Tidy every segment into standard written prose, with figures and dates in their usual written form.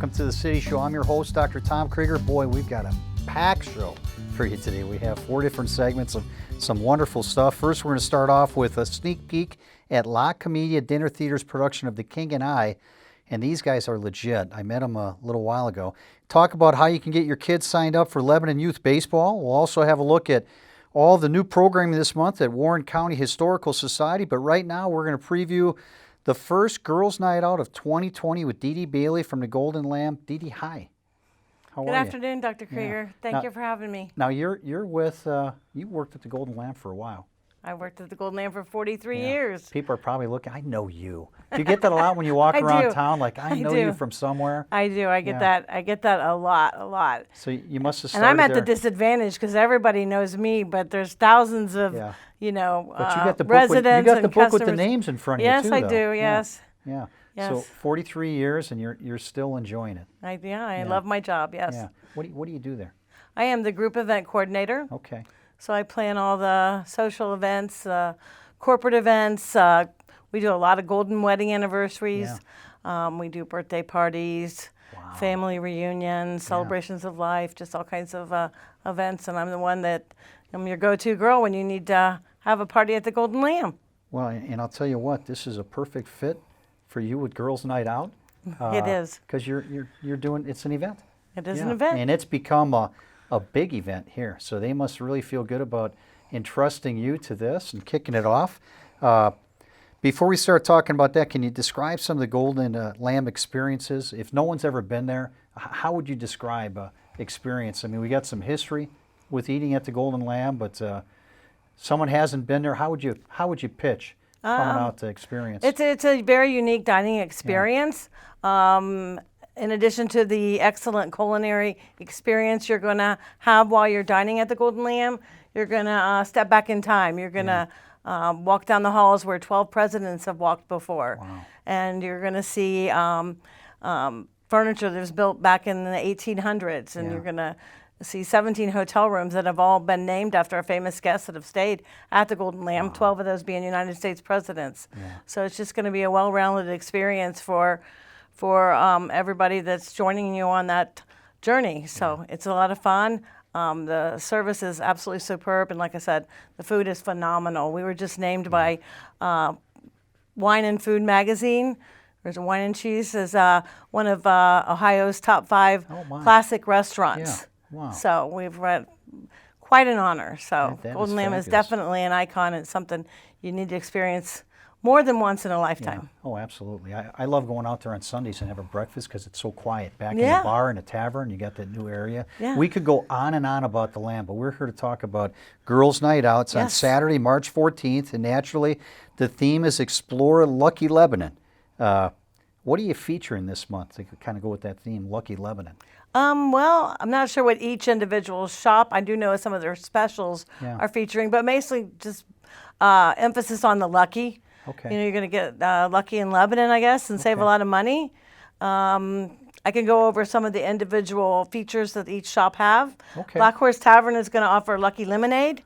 welcome to the City Show. I'm your host, Dr. Tom Krieger. Boy, we've got a packed show for you today. We have 4 different segments of some wonderful stuff. First, we're going to start off with a sneak peek at La Comedia Dinner Theatre's production of The King and I. And these guys are legit. I met them a little while ago. Talk about how you can get your kids signed up for Lebanon Youth Baseball. We'll also have a look at all the new programming this month at Warren County Historical Society. But right now, we're going to preview the first girls' night out of 2020 with Dee Dee Bailey from the Golden Lamb. Dee Dee, hi. How are you? Good afternoon, Dr. Krieger. Yeah. Thank you for having me. Now you're with you worked at the Golden Lamb for a while. I worked at the Golden Lamb for 43 years. People are probably looking. I know you. Do you get that a lot when you walk around town? Like I know you from somewhere. I do. I get that. I get that a lot. So you must have started And I'm at there. the disadvantage because everybody knows me, but there's thousands of But you got the book residents you got the and book customers. with the names in front of Yes, you too. I though. do. Yes. Yeah. Yes. So 43 years and you're still enjoying it. I love my job. Yes. Yeah. What do you do there? I am the group event coordinator. Okay. So I plan all the social events, corporate events. We do a lot of golden wedding anniversaries. We do birthday parties, family reunions, celebrations of life, just all kinds of events. And I'm the one that I'm your go-to girl when you need to have a party at the Golden Lamb. Well, and I'll tell you what, this is a perfect fit for you with Girls' Night Out. It is. Because you're doing, it's an event. It is an event. And it's become a big event here. So they must really feel good about entrusting you to this and kicking it off. Before we start talking about that, can you describe some of the Golden Lamb experiences? If no one's ever been there, how would you describe experience? I mean, we got some history with eating at the Golden Lamb, but someone hasn't been there. How would you pitch coming out to experience? It's a very unique dining experience. In addition to the excellent culinary experience you're going to have while you're dining at the Golden Lamb, you're going to step back in time. You're going to walk down the halls where 12 presidents have walked before. Wow. And you're going to see furniture that was built back in the 1800s. And you're going to see 17 hotel rooms that have all been named after famous guests that have stayed at the Golden Lamb, 12 of those being United States presidents. So it's just going to be a well-rounded experience for everybody that's joining you on that journey. So it's a lot of fun. The service is absolutely superb, and like I said, the food is phenomenal. We were just named by Wine and Food magazine. There's a Wine and Cheese as one of Ohio's top 5 classic restaurants. Yeah. Wow. So we've read quite an honor. So That Golden is Lamb is fabulous. definitely an icon. It's something you need to experience more than once in a lifetime. Oh, absolutely. I love going out there on Sundays and having breakfast because it's so quiet. Back in the bar and the tavern, you got that new area. Yeah. We could go on and on about the Lamb, but we're here to talk about Girls' Night Out. It's on Saturday, March 14th, and naturally, the theme is Explore Lucky Lebanon. What are you featuring this month to kind of go with that theme, Lucky Lebanon? Well, I'm not sure what each individual shop, I do know some of their specials are featuring, but basically just emphasis on the lucky. Okay. You know, you're going to get lucky in Lebanon, I guess, and save a lot of money. I can go over some of the individual features that each shop have. Okay. Black Horse Tavern is going to offer Lucky Lemonade.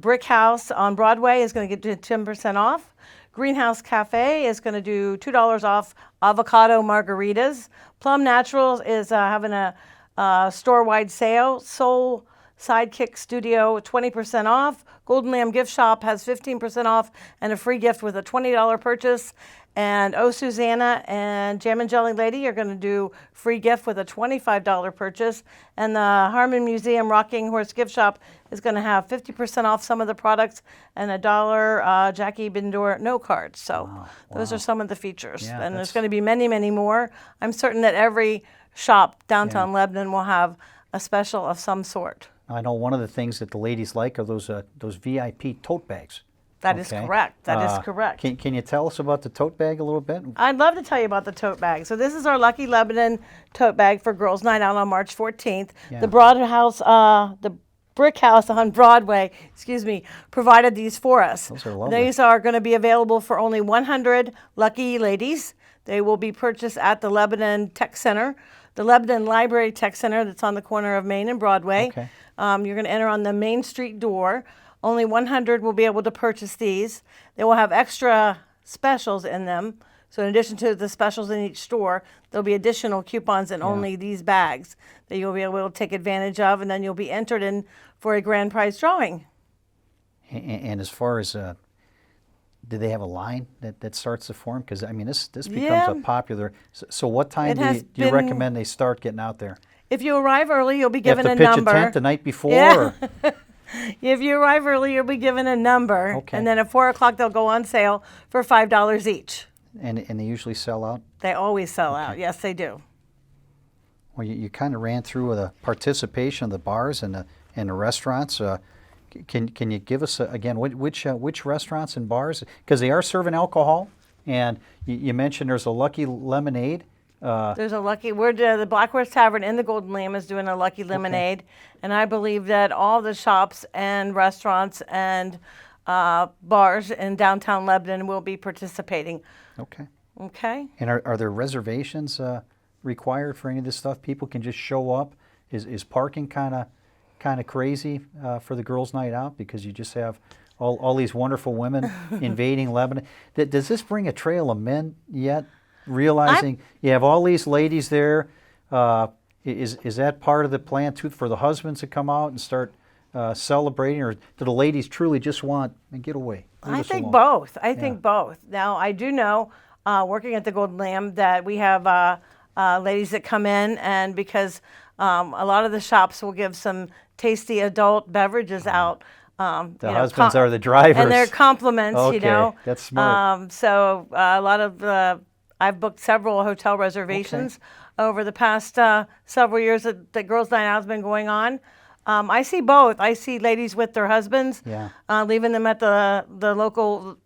Brick House on Broadway is going to get 10% off. Greenhouse Cafe is going to do $2 off avocado margaritas. Plum Naturals is having a store-wide sale. Soul Sidekick Studio, 20% off. Golden Lamb Gift Shop has 15% off and a free gift with a $20 purchase. And Oh Susanna and Jam and Jelly Lady are going to do free gift with a $25 purchase. And the Harmon Museum Rocking Horse Gift Shop is going to have 50% off some of the products and a $1 Jackie Bindor note card. So those are some of the features. Yeah, and there's going to be many, many more. I'm certain that every shop downtown Lebanon will have a special of some sort. I know one of the things that the ladies like are those VIP tote bags. That is correct. That is correct. Can you tell us about the tote bag a little bit? I'd love to tell you about the tote bag. So this is our Lucky Lebanon tote bag for Girls' Night Out on March 14th. Yeah. The Brick House on Broadway, provided these for us. Those are lovely. These are going to be available for only 100 lucky ladies. They will be purchased at the Lebanon Tech Center, the Lebanon Library Tech Center that's on the corner of Main and Broadway. Okay. You're going to enter on the Main Street door. Only 100 will be able to purchase these. They will have extra specials in them. So in addition to the specials in each store, there'll be additional coupons in only these bags that you'll be able to take advantage of, and then you'll be entered in for a grand prize drawing. And as far as, do they have a line that starts to form? Because, I mean, this becomes Yeah. a popular, so what time It do has you been- recommend they start getting out there? If you arrive early, you'll be You have given to a pitch number. a tent the night before? Yeah. Or? If you arrive early, you'll be given a number, Okay. and then at 4 o'clock they'll go on sale for $5 each. And they usually sell out? They always sell out. Yes, they do. Well, you kind of ran through the participation of the bars and the restaurants. Can you give us, again, which restaurants and bars? Because they are serving alcohol, and you mentioned there's a Lucky Lemonade. There's a Lucky, the Black Horse Tavern in the Golden Lamb is doing a Lucky Lemonade, and I believe that all the shops and restaurants and bars in downtown Lebanon will be participating. Okay. Okay? And are there reservations required for any of this stuff? People can just show up? Is parking kind of crazy for the girls' night out because you just have all these wonderful women invading Lebanon? Does this bring a trail of men yet? Realizing you have all these ladies there, is that part of the plan too for the husbands to come out and start celebrating, or do the ladies truly just want to get away? I think both. I think both. Now, I do know, working at the Golden Lamb, that we have ladies that come in, and because a lot of the shops will give some tasty adult beverages out. The husbands are the drivers. And they're compliments, Okay, you know. that's smart. So a lot of I've booked several hotel reservations over the past several years that the Girls' Night Out has been going on. I see both. I see ladies with their husbands, leaving them at the local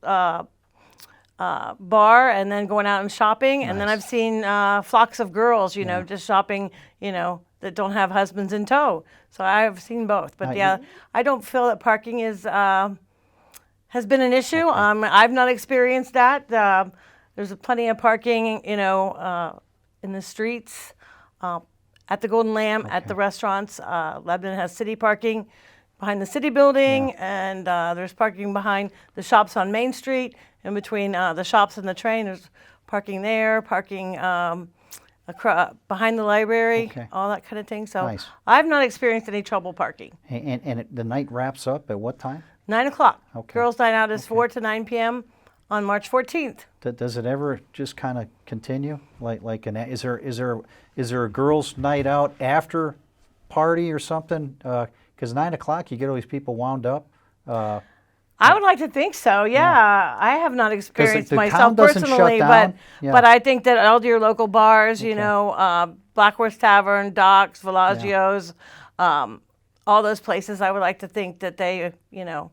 bar and then going out and shopping. And then I've seen flocks of girls, you know, just shopping, you know, that don't have husbands in tow. So I've seen both. But I don't feel that parking is has been an issue. I've not experienced that. There's plenty of parking, you know, in the streets, at the Golden Lamb, at the restaurants. Lebanon has city parking behind the city building, and there's parking behind the shops on Main Street. In between the shops and the train, there's parking there, parking behind the library, all that kind of thing. So I've not experienced any trouble parking. And the night wraps up at what time? 9 o'clock. Girls' Night Out is 4 to 9 p.m. on March 14th. Does it ever just kind of continue? Is there a girls' night out after party or something? Because 9 o'clock you get all these people wound up. I would like to think so. Yeah, I have not experienced the myself town doesn't personally, shut down. but I think that all your local bars, you know, Black Horse Tavern, Doc's, Villaggio's, all those places, I would like to think that they, you know.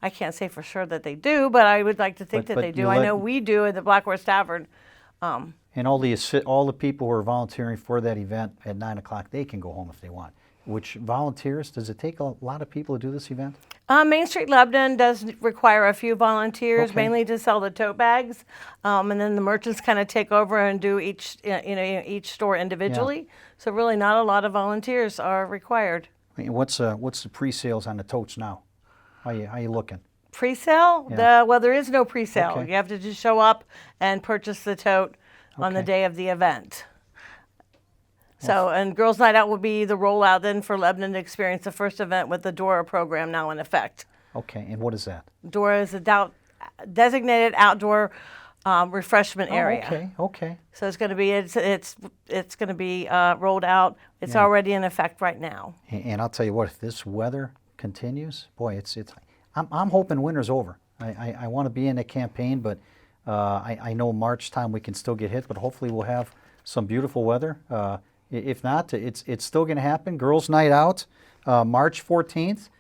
I can't say for sure that they do, but I would like to think that they do. I know we do at the Black Horse Tavern. And all the people who are volunteering for that event at 9 o'clock, they can go home if they want. Which volunteers? Does it take a lot of people to do this event? Main Street Lebanon does require a few volunteers, mainly to sell the tote bags, and then the merchants kind of take over and do each store individually. So really, not a lot of volunteers are required. I mean, what's the pre-sales on the totes now? How you looking? Pre-sale? Well, there is no pre-sale. Okay. You have to just show up and purchase the tote on the day of the event. So, and Girls' Night Out will be the rollout then for Lebanon to experience the first event with the DORA program now in effect. Okay, and what is that? DORA is a designated outdoor refreshment area. Okay. So it's going to be it's going to be rolled out. It's already in effect right now. And I'll tell you what, if this weather continues, boy, I'm hoping winter's over. I want to be in a campaign, but I know March time we can still get hit, but hopefully we'll have some beautiful weather. If not, it's still going to happen. Girls' Night Out, March 14th.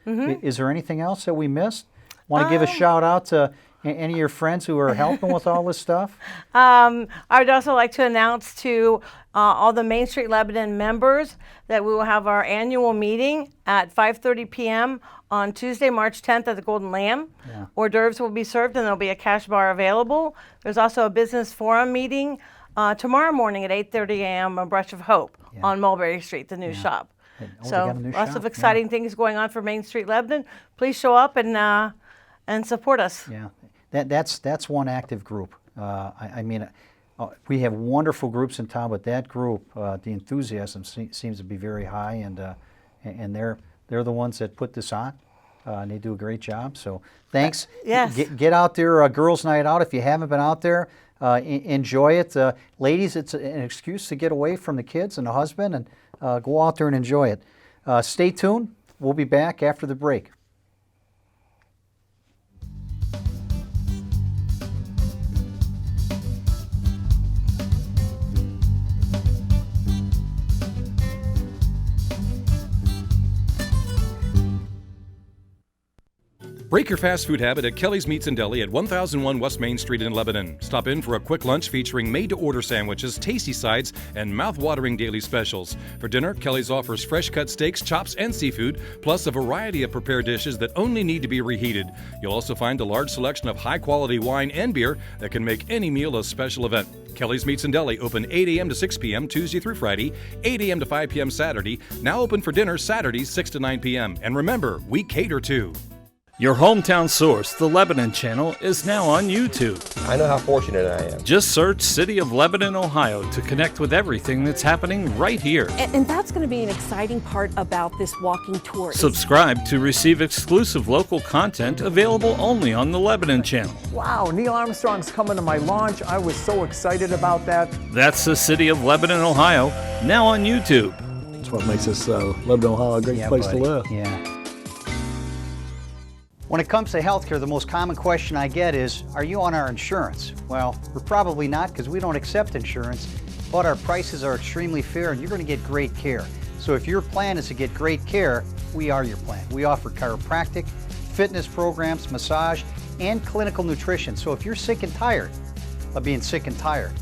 Is there anything else that we missed? Want to give a shout out to any of your friends who are helping with all this stuff? I would also like to announce to all the Main Street Lebanon members that we will have our annual meeting at 5:30 p.m. on Tuesday, March 10th at the Golden Lamb. Hors d'oeuvres will be served and there'll be a cash bar available. There's also a business forum meeting tomorrow morning at 8:30 a.m. on Brush of Hope on Mulberry Street, the new shop. So lots of exciting things going on for Main Street Lebanon. Please show up and support us. Yeah, that's one active group. I mean, we have wonderful groups in town, but that group, the enthusiasm seems to be very high, and they're the ones that put this on, and they do a great job. So thanks. Yes. Get out there, girls' night out. If you haven't been out there, enjoy it. Ladies, it's an excuse to get away from the kids and the husband, and go out there and enjoy it. Stay tuned. We'll be back after the break. Break your fast food habit at Kelly's Meats and Deli at 1001 West Main Street in Lebanon. Stop in for a quick lunch featuring made-to-order sandwiches, tasty sides, and mouth-watering daily specials. For dinner, Kelly's offers fresh-cut steaks, chops, and seafood, plus a variety of prepared dishes that only need to be reheated. You'll also find a large selection of high-quality wine and beer that can make any meal a special event. Kelly's Meats and Deli open 8 a.m. to 6 p.m. Tuesday through Friday, 8 a.m. to 5 p.m. Saturday, now open for dinner Saturdays 6 to 9 p.m. And remember, we cater too. Your hometown source, the Lebanon Channel, is now on YouTube. I know how fortunate I am. Just search City of Lebanon, Ohio to connect with everything that's happening right here. And that's going to be an exciting part about this walking tour. Subscribe to receive exclusive local content available only on the Lebanon Channel. Wow, Neil Armstrong's coming to my launch. I was so excited about that. That's the City of Lebanon, Ohio, now on YouTube. That's what makes this Lebanon, Ohio a great place to live. Yeah. When it comes to healthcare, the most common question I get is, are you on our insurance? Well, we're probably not because we don't accept insurance, but our prices are extremely fair and you're going to get great care. So if your plan is to get great care, we are your plan. We offer chiropractic, fitness programs, massage, and clinical nutrition. So if you're sick and tired of being sick and tired,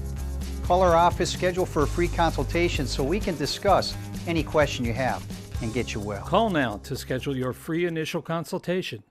call our office, schedule for a free consultation so we can discuss any question you have and get you well. Call now to schedule your free initial consultation.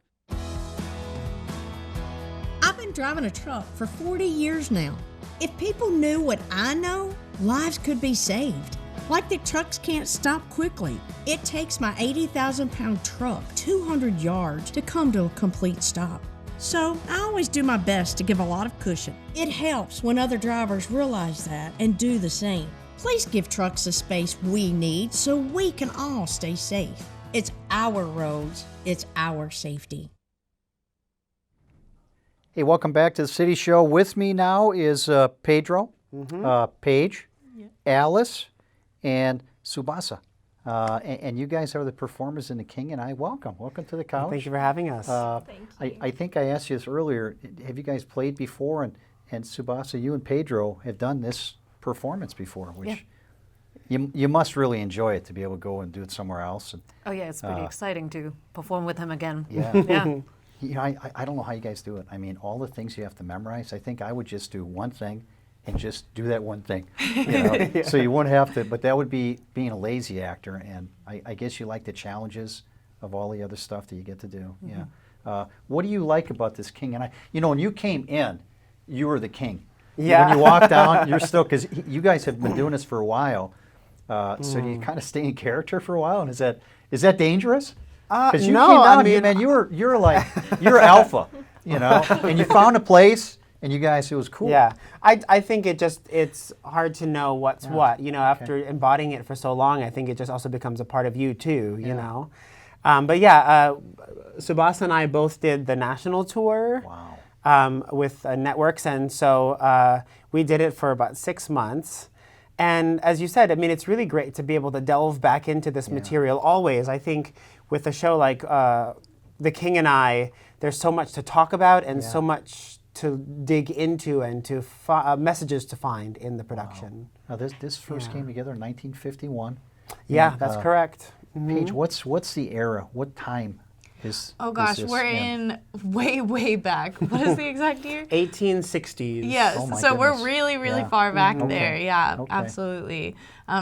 I've been driving a truck for 40 years now. If people knew what I know, lives could be saved. Like the trucks can't stop quickly. It takes my 80,000-pound truck 200 yards to come to a complete stop. So I always do my best to give a lot of cushion. It helps when other drivers realize that and do the same. Please give trucks the space we need so we can all stay safe. It's our roads. It's our safety. Hey, welcome back to the City Show. With me now is Pedro, Paige, Alice, and Subasa. And you guys are the performers in The King and I. Welcome to the couch. Thank you for having us. Thank you. I think I asked you this earlier. Have you guys played before? And Subasa, you and Pedro have done this performance before, which you must really enjoy it to be able to go and do it somewhere else. And, oh yeah, it's pretty exciting to perform with him again. Yeah. Yeah. You know, I don't know how you guys do it. I mean, all the things you have to memorize, I think I would just do one thing and just do that one thing. You know? So you wouldn't have to, but that would be being a lazy actor, and I guess you like the challenges of all the other stuff that you get to do. Yeah. What do you like about this King and I? You know, when you came in, you were the king. Yeah. When you walked down, you're still, because you guys have been doing this for a while, so do you kind of stay in character for a while? And is that dangerous? Because you no, came down, I mean, man, you're alpha, you know, and you found a place, and you guys, it was cool. Yeah, I think it's hard to know what's what, you know, after embodying it for so long. I think it just also becomes a part of you too, you know. But yeah, Subasa and I both did the national tour with networks, and so we did it for about 6 months. And as you said, I mean, it's really great to be able to delve back into this material always. I think with a show like The King and I, there's so much to talk about and so much to dig into and to messages to find in the production. Wow. Now this first came together in 1951. Yeah, that's correct. Paige, what's the era? What time is? Oh gosh, is this we're in way back. What is the exact year? 1860s. Yes, Oh my so goodness. we're really far back there. Yeah, Okay. absolutely.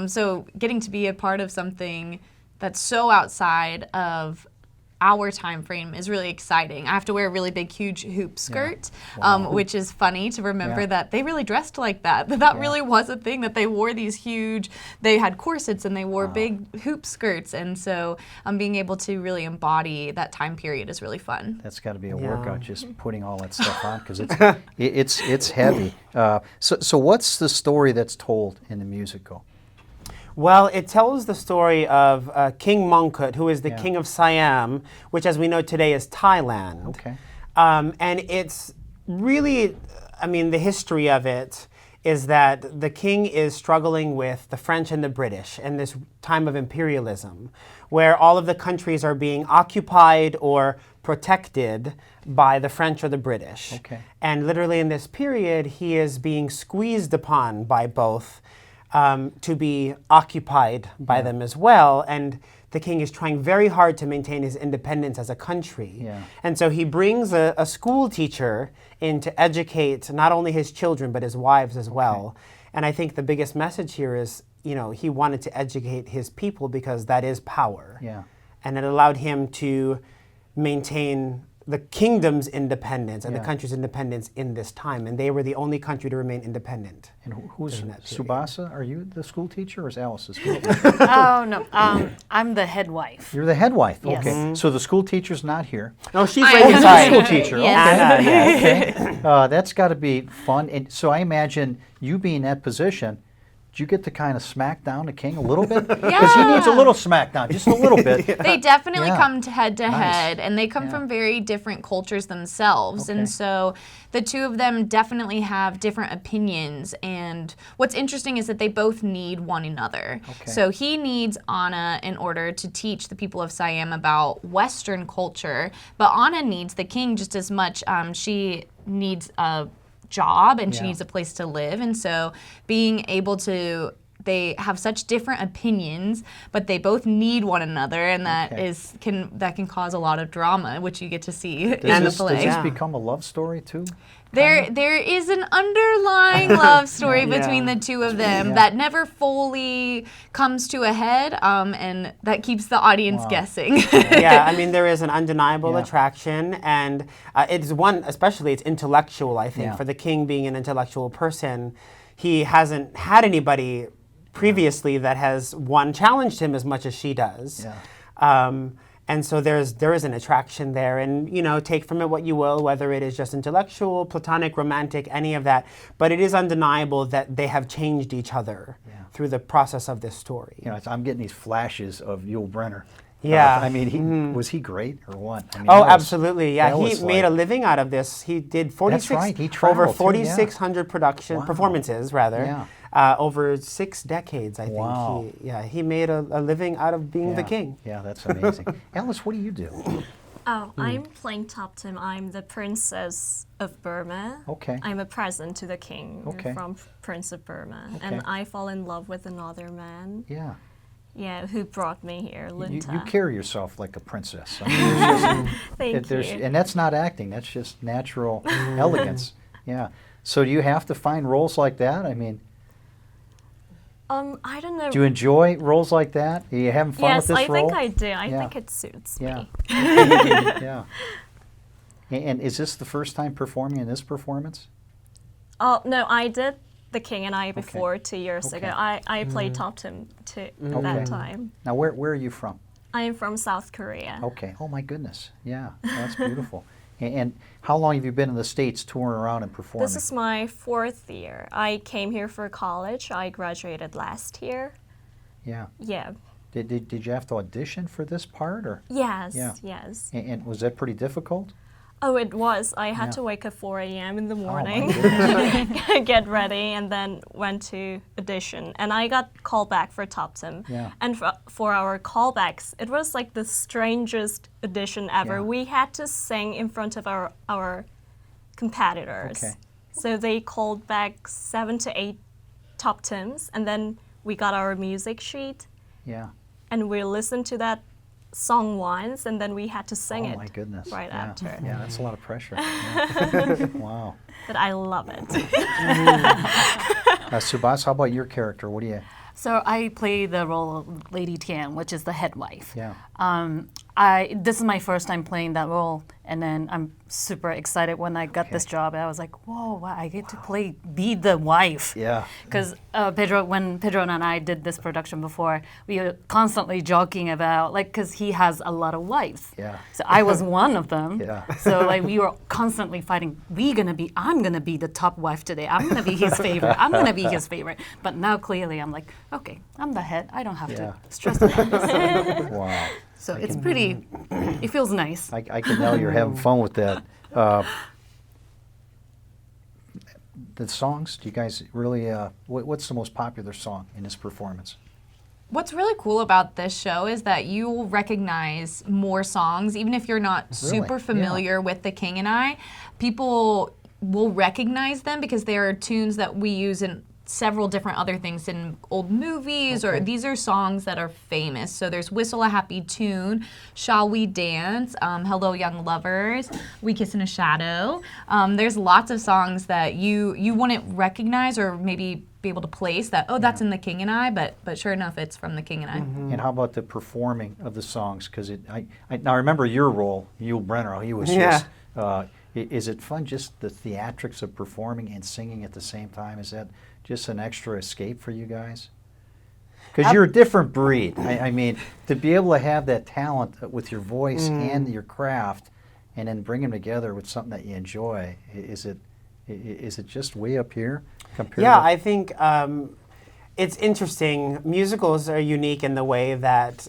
So getting to be a part of something that's so outside of our time frame is really exciting. I have to wear a really big, huge hoop skirt, which is funny to remember that they really dressed like that. That really was a thing, that they wore these huge, they had corsets and they wore big hoop skirts. And so being able to really embody that time period is really fun. That's got to be a workout, just putting all that stuff on, because it's heavy. So what's the story that's told in the musical? Well, it tells the story of King Mongkut, who is the king of Siam, which as we know today is Thailand. Okay. And it's really, I mean, the history of it is that the king is struggling with the French and the British in this time of imperialism, where all of the countries are being occupied or protected by the French or the British. Okay. And literally in this period, he is being squeezed upon by both to be occupied by them as well. And the king is trying very hard to maintain his independence as a country. Yeah. And so he brings a school teacher in to educate not only his children, but his wives as well. And I think the biggest message here is, you know, he wanted to educate his people because that is power. Yeah. And it allowed him to maintain the kingdom's independence and the country's independence in this time. And they were the only country to remain independent. And who's Subasa? Are you the school teacher or is Alice the school teacher? Oh, no. I'm the head wife. You're the head wife. Yes. Okay. So the school teacher's not here. No, she's right beside. School teacher. Yes. Okay. That's got to be fun. And so I imagine you being in that position, do you get to kind of smack down the king a little bit? Because he needs a little smack down, just a little bit. They definitely come head to head, and they come from very different cultures themselves. And so the two of them definitely have different opinions. And what's interesting is that they both need one another. So he needs Anna in order to teach the people of Siam about Western culture, but Anna needs the king just as much. She needs a job and she needs a place to live, and so being able to, they have such different opinions, but they both need one another, and that can cause a lot of drama, which you get to see in the play. Does this become a love story too? There is an underlying love story between the two of them that never fully comes to a head, and that keeps the audience guessing. I mean, there is an undeniable attraction, and it's one, especially it's intellectual, I think. For the king being an intellectual person, he hasn't had anybody previously that has, one, challenged him as much as she does. And so there is an attraction there, and you know, take from it what you will, whether it is just intellectual, platonic, romantic, any of that. But it is undeniable that they have changed each other through the process of this story. You know, I'm getting these flashes of Yul Brynner. I mean, was he great or what? I mean, absolutely. Yeah, he made a living out of this. He did 46 He over 4,600 performances rather. Over 6 decades, I think. He made a living out of being the king. Yeah, that's amazing. Alice, what do you do? Oh, I'm playing Top Tim. I'm the princess of Burma. Okay. I'm a present to the king from Prince of Burma. And I fall in love with another man. Yeah, who brought me here, Linta. You carry yourself like a princess. I mean, Thank you. And that's not acting. That's just natural elegance. Yeah. So do you have to find roles like that? I mean, I don't know. do you enjoy roles like that? Are you having fun with this role? Yes, I think I do. I think it suits me. Yeah. And is this the first time performing in this performance? Oh, no, I did The King and I before 2 years ago. I played Top Tim that time. Now, where are you from? I am from South Korea. Okay. Oh, my goodness. Yeah, that's beautiful. And how long have you been in the States touring around and performing? This is my 4th year. I came here for college. I graduated last year. Yeah. Yeah. Did you have to audition for this part? Or? Yes, yes. And was that pretty difficult? Oh, it was. I had to wake up 4 a.m. in the morning, get ready, and then went to audition. And I got called back for Top Tim. And for our callbacks, it was like the strangest audition ever. We had to sing in front of our competitors. So they called back 7 to 8 Top Tims, and then we got our music sheet. And we listened to that song once, and then we had to sing it right after. Yeah, that's a lot of pressure. Wow. But I love it. Subhas, how about your character? What do you? So I play the role of Lady Tian, which is the head wife. Yeah. This is my first time playing that role, and then I'm super excited when I got this job. I was like, whoa, wow, I get to be the wife. Yeah. Because when Pedro and I did this production before, we were constantly joking about, because he has a lot of wives. Yeah. So I was one of them. Yeah. So we were constantly fighting. I'm gonna be the top wife today. I'm gonna be his favorite. I'm gonna be his favorite. But now clearly I'm like, okay, I'm the head. I don't have to stress about this. Wow. So it's pretty, it feels nice. I can tell you're having fun with that. The songs, do you guys really, what's the most popular song in this performance? What's really cool about this show is that you will recognize more songs, even if you're not super familiar with The King and I. People will recognize them because they are tunes that we use in several different other things in old movies, or these are songs that are famous. So there's Whistle a Happy Tune, Shall We Dance, Hello Young Lovers, We Kiss in a Shadow. There's lots of songs that you wouldn't recognize or maybe be able to place that, that's in The King and I, but sure enough, it's from The King and I. And how about the performing of the songs? Because now I remember your role, Yul Brynner, he was just, is it fun, just the theatrics of performing and singing at the same time? Is that just an extra escape for you guys? Because you're a different breed. I mean, to be able to have that talent with your voice and your craft, and then bring them together with something that you enjoy, is it just way up here? I think it's interesting. Musicals are unique in the way that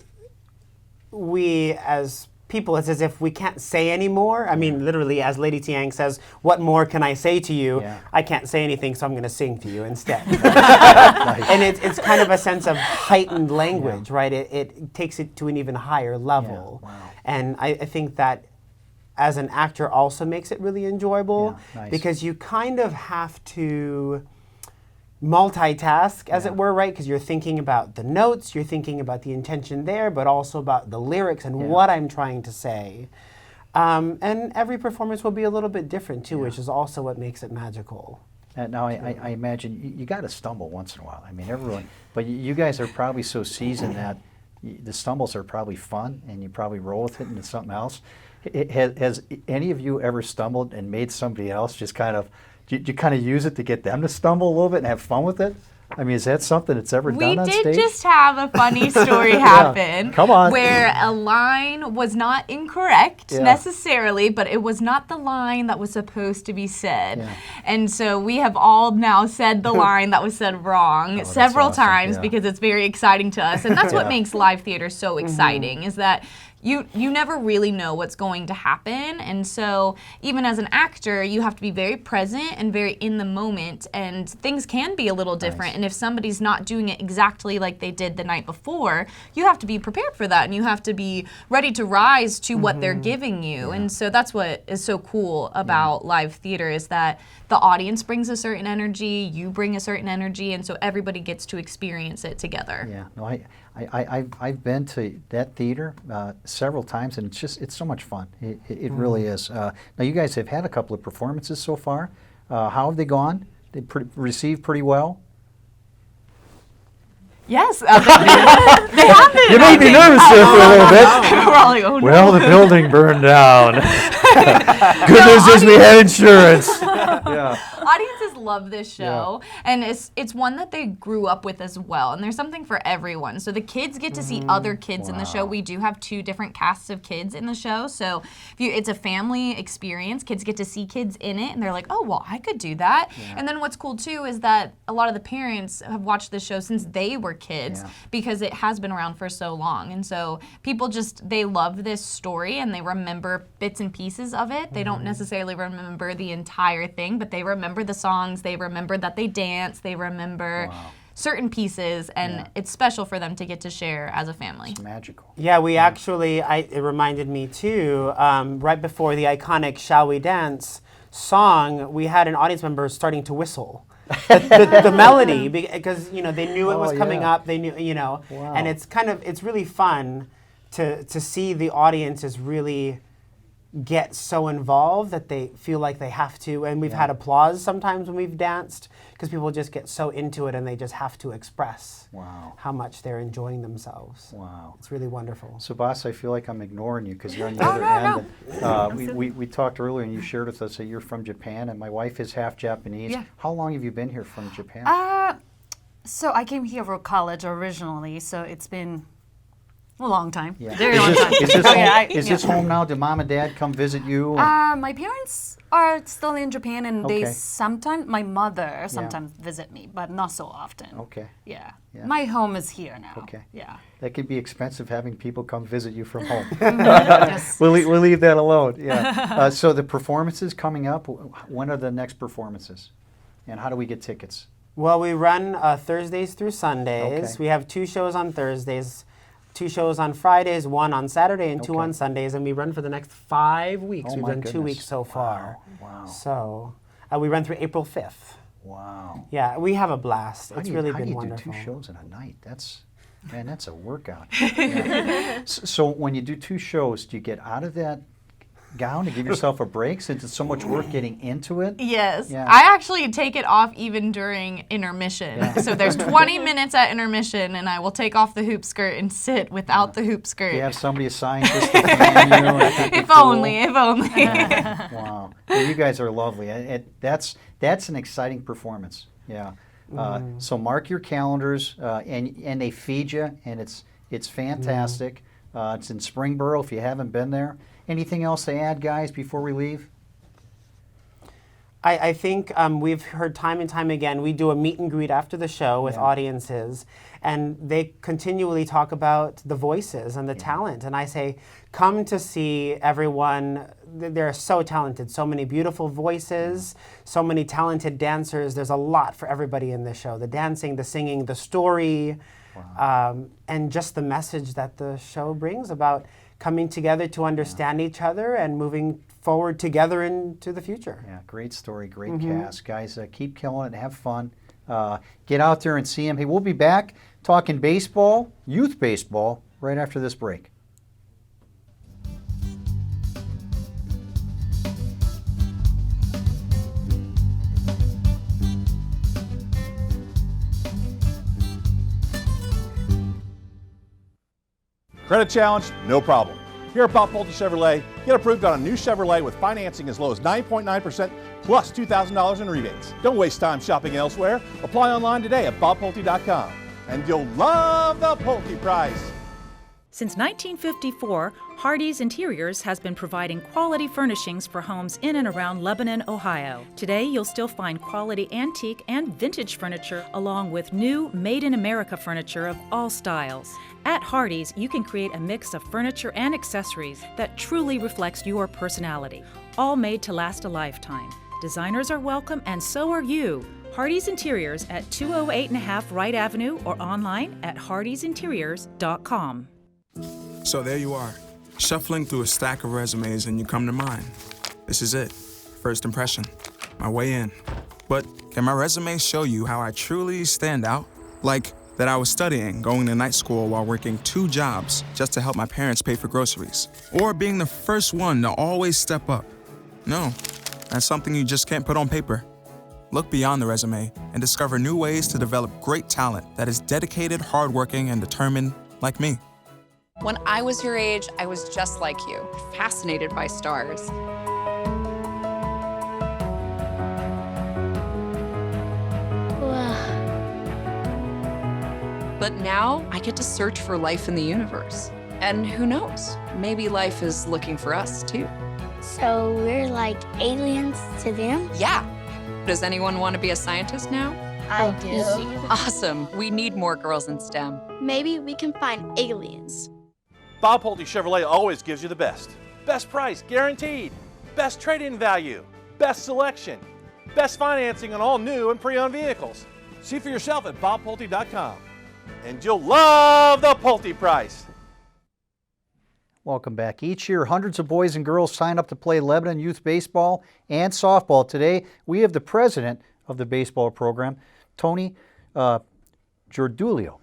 we as people, it's as if we can't say anymore. I mean, literally, as Lady Tiang says, what more can I say to you? I can't say anything, so I'm going to sing to you instead. And it's kind of a sense of heightened language, right? It takes it to an even higher level. And I think that as an actor also makes it really enjoyable because you kind of have to multitask, as it were, right? Because you're thinking about the notes, you're thinking about the intention there, but also about the lyrics and what I'm trying to say. And every performance will be a little bit different too, which is also what makes it magical. Now, I imagine you got to stumble once in a while. I mean, everyone, but you guys are probably so seasoned that the stumbles are probably fun, and you probably roll with it into something else. Has any of you ever stumbled and made somebody else just kind of, did you kind of use it to get them to stumble a little bit and have fun with it? I mean, is that something that's ever done on stage? We did just have a funny story happen. Come on. Where a line was not incorrect necessarily, but it was not the line that was supposed to be said. And so we have all now said the line that was said wrong several times because it's very exciting to us. And that's what makes live theater so exciting, is that you never really know what's going to happen. And so even as an actor, you have to be very present and very in the moment, and things can be a little different. And if somebody's not doing it exactly like they did the night before, you have to be prepared for that, and you have to be ready to rise to what they're giving you. And so that's what is so cool about live theater, is that the audience brings a certain energy, you bring a certain energy, and so everybody gets to experience it together. Yeah, no, I've been to that theater several times, and it's so much fun. It really is. Now, you guys have had a couple of performances so far. How have they gone? They received pretty well? Yes, they have been. You made me nervous there for a little bit. We're all like, oh no. Well, the building burned down. Good news is we had insurance. Audiences love this show, and it's one that they grew up with as well, and there's something for everyone. So the kids get to see other kids in the show. We do have 2 different casts of kids in the show, so it's a family experience. Kids get to see kids in it, and they're like, oh, well, I could do that. And then what's cool too is that a lot of the parents have watched this show since they were kids, because it has been around for so long. And so people they love this story, and they remember bits and pieces of it. They don't necessarily remember the entire thing, but they remember the songs, they remember that they dance, they remember certain pieces, and it's special for them to get to share as a family. It's magical. Yeah, we actually, it reminded me too, right before the iconic Shall We Dance song, we had an audience member starting to whistle. the melody, because they knew it was coming up, they knew, and it's really fun to see the audience is really get so involved that they feel like they have to, and we've had applause sometimes when we've danced, because people just get so into it and they just have to express how much they're enjoying themselves. Wow. It's really wonderful. So, boss, I feel like I'm ignoring you because you're on the other end. And, we talked earlier and you shared with us that you're from Japan, and my wife is half Japanese. Yeah. How long have you been here from Japan? So I came here for college originally, so it's been a long time. Yeah. Very long time. Is this home now? Do mom and dad come visit you? My parents are still in Japan, and they Okay. sometimes, my mother sometimes visit me, but not so often. Okay. Yeah. Yeah. My home is here now. Okay. Yeah. That could be expensive having people come visit you from home. Yes. We'll leave that alone. Yeah. So the performances coming up, when are the next performances? And how do we get tickets? Well, we run Thursdays through Sundays. Okay. We have 2 shows on Thursdays, 2 shows on Fridays, 1 on Saturday, and 2 on Sundays, and we run for the next 5 weeks. Oh, We've my done 2 goodness. weeks so far. Wow. So we run through April 5th. Wow. Yeah, we have a blast. It's really how do been you wonderful. do 2 shows in a night? That's a workout. Yeah. So when you do 2 shows, do you get out of that gown to give yourself a break since it's so much work getting into it? Yes. Yeah. I actually take it off even during intermission. Yeah. So there's 20 minutes at intermission, and I will take off the hoop skirt and sit without the hoop skirt. Do you have somebody assigned just to fan you? If only, if only. Wow. Well, you guys are lovely. That's an exciting performance. Yeah. So mark your calendars, and they feed you, and it's fantastic. It's in Springboro if you haven't been there. Anything else to add, guys, before we leave? I think we've heard time and time again, we do a meet and greet after the show with audiences, and they continually talk about the voices and the talent. And I say, come to see everyone. They're so talented, so many beautiful voices, so many talented dancers. There's a lot for everybody in this show. The dancing, the singing, the story, and just the message that the show brings about coming together to understand each other and moving forward together into the future. Yeah, great story, great cast. Guys, keep killing it, have fun. Get out there and see them. Hey, we'll be back talking baseball, youth baseball, right after this break. Credit challenge? No problem. Here at Bob Pulte Chevrolet, get approved on a new Chevrolet with financing as low as 9.9% plus $2,000 in rebates. Don't waste time shopping elsewhere. Apply online today at bobpulte.com, and you'll love the Pulte price. Since 1954, Hardee's Interiors has been providing quality furnishings for homes in and around Lebanon, Ohio. Today, you'll still find quality antique and vintage furniture along with new Made in America furniture of all styles. At Hardee's, you can create a mix of furniture and accessories that truly reflects your personality, all made to last a lifetime. Designers are welcome, and so are you. Hardee's Interiors at 208.5 Wright Avenue or online at hardeesinteriors.com. So there you are, shuffling through a stack of resumes, and you come to mine. This is it, first impression, my way in. But can my resume show you how I truly stand out? Like that I was studying, going to night school while working 2 jobs just to help my parents pay for groceries. Or being the first one to always step up. No, that's something you just can't put on paper. Look beyond the resume and discover new ways to develop great talent that is dedicated, hardworking, and determined like me. When I was your age, I was just like you, fascinated by stars. But now I get to search for life in the universe. And who knows, maybe life is looking for us too. So we're like aliens to them? Yeah. Does anyone want to be a scientist now? I do. Awesome. We need more girls in STEM. Maybe we can find aliens. Bob Pulte Chevrolet always gives you the best. Best price, guaranteed. Best trade-in value. Best selection. Best financing on all new and pre-owned vehicles. See for yourself at bobpulte.com. And you'll love the Pulte price. Welcome back. Each year, hundreds of boys and girls sign up to play Lebanon Youth Baseball and softball. Today, we have the president of the baseball program, Tony Giordullo.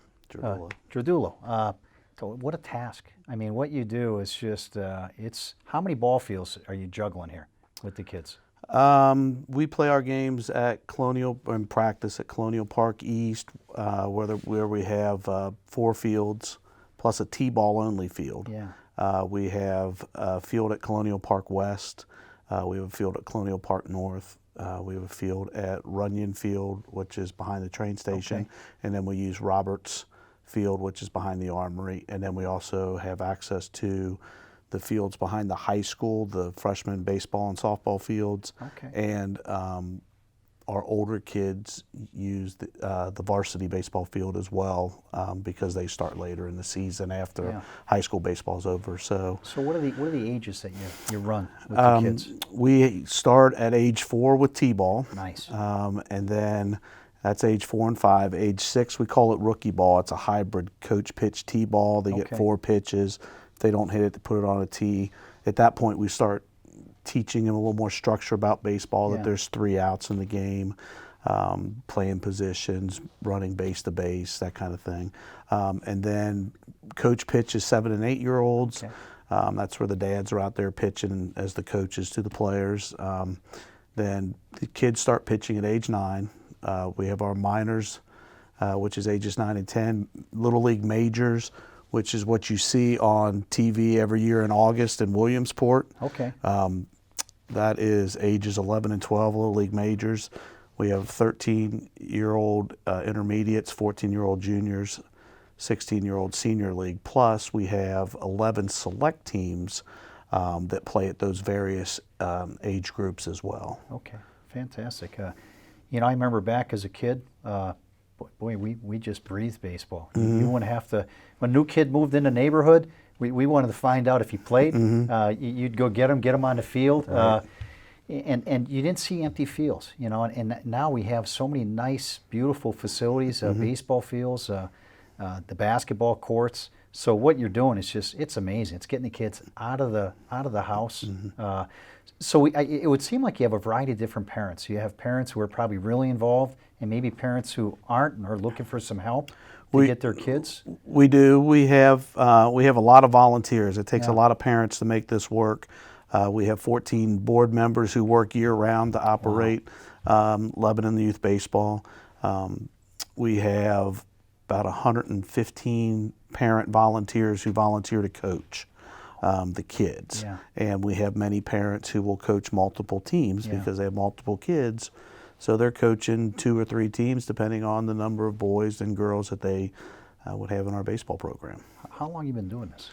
So what a task. I mean, what you do is just, it's, how many ball fields are you juggling here with the kids? We play our games at Colonial, and practice at Colonial Park East, where we have 4 fields plus a T-ball only field. Yeah. We have a field at Colonial Park West. We have a field at Colonial Park North. We have a field at Runyon Field, which is behind the train station. Okay. And then we use Roberts Field, which is behind the Armory. And then we also have access to the fields behind the high school, the freshman baseball and softball fields. Okay. And our older kids use the varsity baseball field as well, because they start later in the season after high school baseball is over. So what are the ages that you run with the kids? We start at age 4 with T-ball. Nice. And then that's age 4 and 5. Age 6, we call it rookie ball. It's a hybrid coach pitch T-ball. They get 4 pitches. If they don't hit it, they put it on a tee. At that point, we start teaching them a little more structure about baseball, that there's 3 outs in the game, playing positions, running base to base, that kind of thing. And then coach pitch is 7 and 8 year olds. Okay. That's where the dads are out there pitching as the coaches to the players. Then the kids start pitching at age 9. We have our minors, which is ages 9 and 10, Little League majors, which is what you see on TV every year in August in Williamsport. Okay. That is ages 11 and 12, Little League majors. We have 13-year-old intermediates, 14-year-old juniors, 16-year-old senior league. Plus, we have 11 select teams that play at those various age groups as well. Okay, fantastic. You know, I remember back as a kid, boy, we just breathed baseball. Mm-hmm. You wouldn't have to, when a new kid moved in the neighborhood, we wanted to find out if he played. Mm-hmm. You'd go get him on the field. Right. And you didn't see empty fields, you know, and now we have so many nice, beautiful facilities, baseball fields, the basketball courts. So what you're doing is just, it's amazing. It's getting the kids out of the house. So it would seem like you have a variety of different parents. You have parents who are probably really involved, and maybe parents who aren't and are looking for some help to get their kids. We do. We have a lot of volunteers. It takes a lot of parents to make this work. We have 14 board members who work year-round to operate Lebanon Youth Baseball. We have about 115 parent volunteers who volunteer to coach the kids. Yeah. And we have many parents who will coach multiple teams because they have multiple kids. So they're coaching 2 or 3 teams depending on the number of boys and girls that they would have in our baseball program. How long have you been doing this?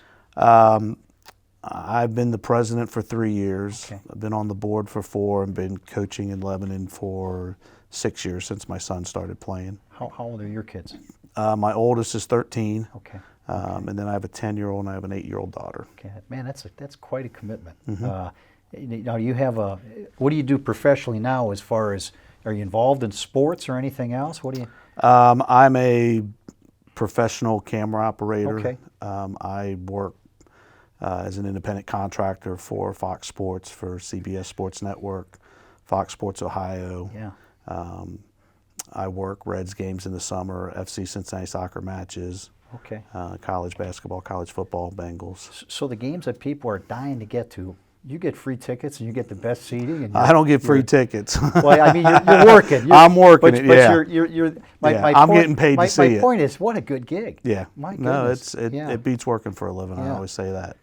I've been the president for 3 years. Okay. I've been on the board for 4 and been coaching in Lebanon for 6 years since my son started playing. How old are your kids? My oldest is 13. Okay. And then I have a 10-year-old and I have an 8-year-old daughter. Okay, man, that's quite a commitment. Now you have what do you do professionally now as far as, are you involved in sports or anything else? What do you? I'm a professional camera operator. Okay. I work as an independent contractor for Fox Sports, for CBS Sports Network, Fox Sports Ohio. Yeah. I work Reds games in the summer, FC Cincinnati soccer matches. Okay. College basketball, college football, Bengals. So the games that people are dying to get to, you get free tickets and you get the best seating. And I don't get free tickets. Well, I mean, you're working. I'm working but, it. But yeah. you're. I'm getting paid to see it. My point is, what a good gig. Yeah. My goodness. No, it beats working for a living. I always say that.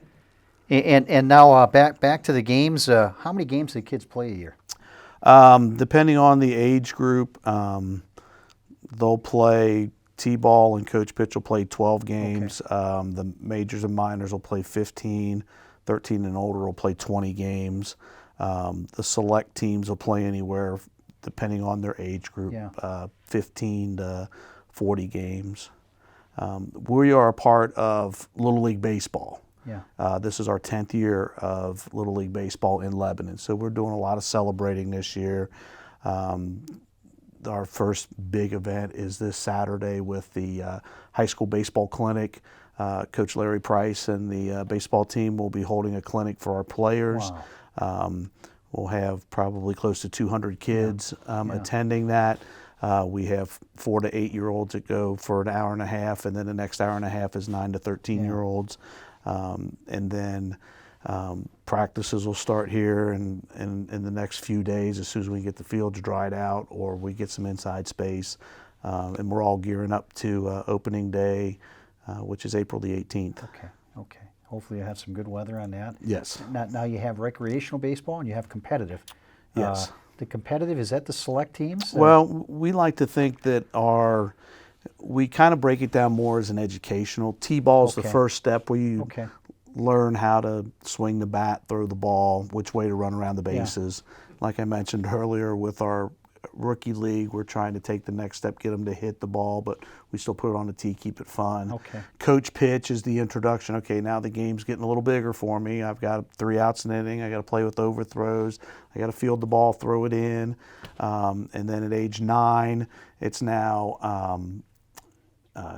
And now back to the games. How many games do the kids play a year? Depending on the age group, they'll play T-ball, and Coach Pitch will play 12 games. Okay. The majors and minors will play 15. 13 and older will play 20 games. The select teams will play anywhere, depending on their age group, 15 to 40 games. We are a part of Little League Baseball. Yeah. This is our 10th year of Little League Baseball in Lebanon, so we're doing a lot of celebrating this year. Our first big event is this Saturday with the high school baseball clinic. Coach Larry Price and the baseball team will be holding a clinic for our players. Wow. We'll have probably close to 200 kids attending that. We have 4 to 8 year olds that go for an hour and a half, and then the next hour and a half is 9 to 13 year olds. And then practices will start here in the next few days as soon as we get the fields dried out or we get some inside space. And we're all gearing up to opening day, which is April the 18th. Okay. Hopefully you have some good weather on that. Yes. Now you have recreational baseball and you have competitive. Yes. The competitive, is that the select teams? Well, we like to think that we kind of break it down more as an educational. T-ball is the first step where you learn how to swing the bat, throw the ball, which way to run around the bases. Like I mentioned earlier with our rookie league, we're trying to take the next step, get them to hit the ball, but we still put it on the tee, keep it fun. Coach pitch is the introduction. Okay, now the game's getting a little bigger for me. I've got 3 outs in an inning. I got to play with overthrows. I got to field the ball, throw it in. And then at age 9, it's now